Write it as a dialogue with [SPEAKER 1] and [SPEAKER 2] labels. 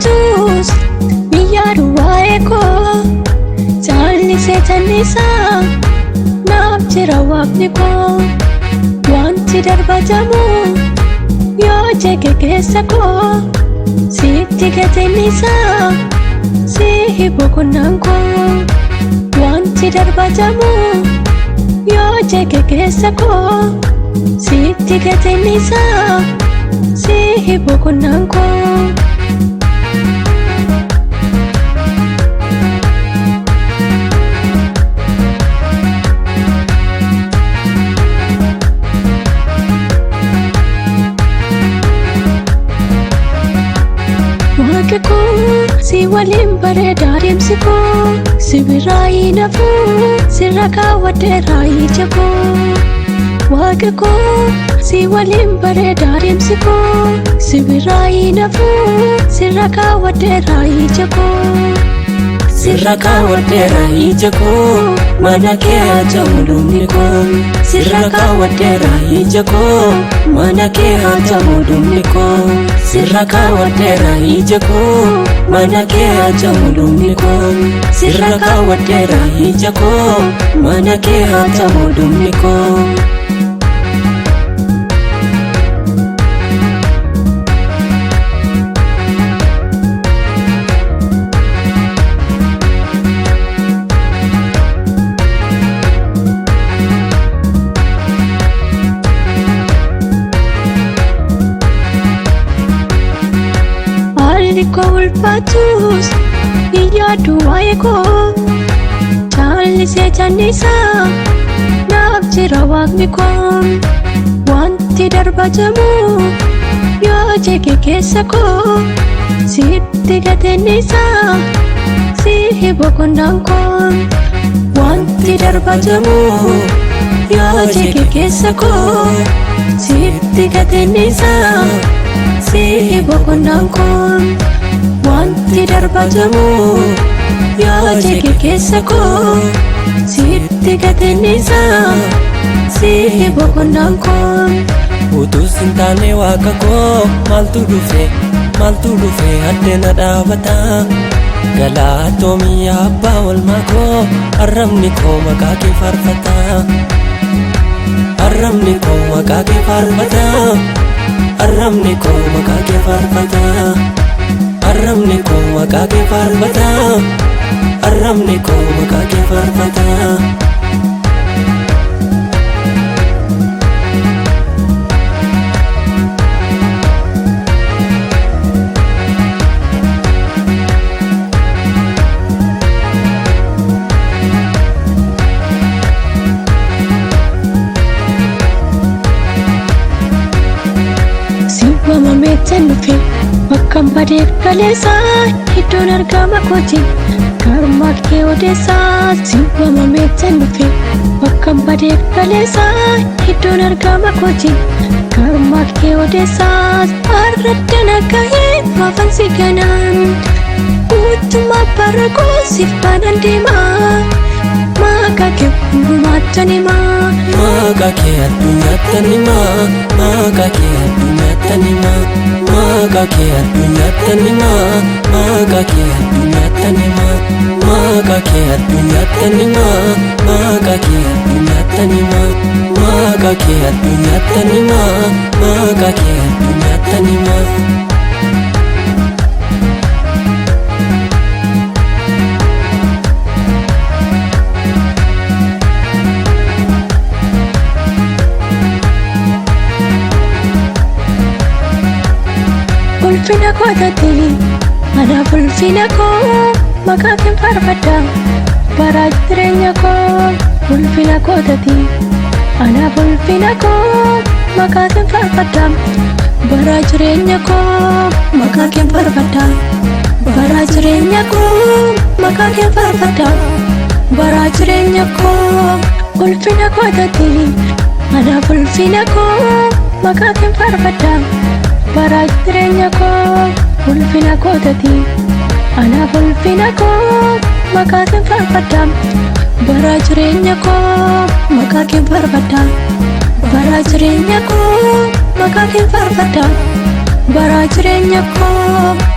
[SPEAKER 1] ulfaatus biyyaadhu waa'ee koo caallisee tannisaa naaf jira waaqni koo wanti darbatamu yoo jege keessa koo sitti gatennisaa sihi boqonnaan koo wanti darbatamu yoo jege keessa koo sitti gatennisaa sihi boqonnaan koo. Si waliin bareeda adeemsi koo si biraayi nafuu sirra kaawwadheera ija koo waaqa koo si waliin bareeda adeemsi koo si biraayi nafuu sirra kaawwadheera ija koo
[SPEAKER 2] sirra kaawwadheera ija koo mana kee hajamu dhumni koo sirra kaawwadheera ija koo mana kee hajamu dhumni koo sirra kaawwadheera ija koo mana kee hajamu dhumni koo sirra kaawwadheera ija koo mana kee hajamu dhumni koo.
[SPEAKER 1] Ko ulfaatus biyyaadhu waa'ee koo caallisee tannisaa naaf jira waaqni koo wanti darbatamu yoo jege keessa koo sitti gatennisaa sihi boqonnaan koo wanti darbatamu yoo jege keessa koo sitti gatennisaa sihi boqonnaan koo wanti darbatamu yoo jege keessa koo sitti gatennisaa sihi boqonnaan koo.
[SPEAKER 2] Utus hin taane waaqa koo maaltu dhufe addeena dhaabata galatoomii abbaa oolmaa koo arrabni koo maqaa kee faarfata arrabni koo maqaa kee faarfata arrabni koo maqaa kee faarfata arrabni koo maqaa kee faarfata arrabni koo maqaa kee faarfata.
[SPEAKER 1] Nufi bakkan badeef kaleessaa iddoon argama kooti karma kee odeessaa simbamameetti nufi bakkan badeef kaleessaa iddoon argama kooti karma kee odeessaa arraddan akkahee maafansi ganaan guutummaa bara koosiif banan deemaa maqaa kee hundumaattan himaa
[SPEAKER 2] maqaa kee addunyaattan himaa maqaa kee addunyaattan himaa maqaa kee addunyaattan himaa maqaa kee addunyaattan himaa maqaa kee addunyaattan himaa maqaa kee addunyaattan himaa maqaa kee addunyaattan himaa maqaa kee addunyaattan himaa.
[SPEAKER 1] Ulfina kootatti anaaf ulfina koo maqaa kee faarfadha bara jireenya koo ulfina kootatti anaaf ulfina koo maqaa kee faarfadha bara jireenya koo maqaa kee faarfadha bara jireenya koo maqaa kee faarfadha bara jireenya koo ulfina kootatti anaaf ulfina koo maqaa kee faarfadha bara jireenya koo ulfina kootatti anaaf ulfina koo maqaa kee faarfadha bara jireenya koo maqaa kee faarfadha bara jireenya koo maqaa kee faarfadha bara jireenya koo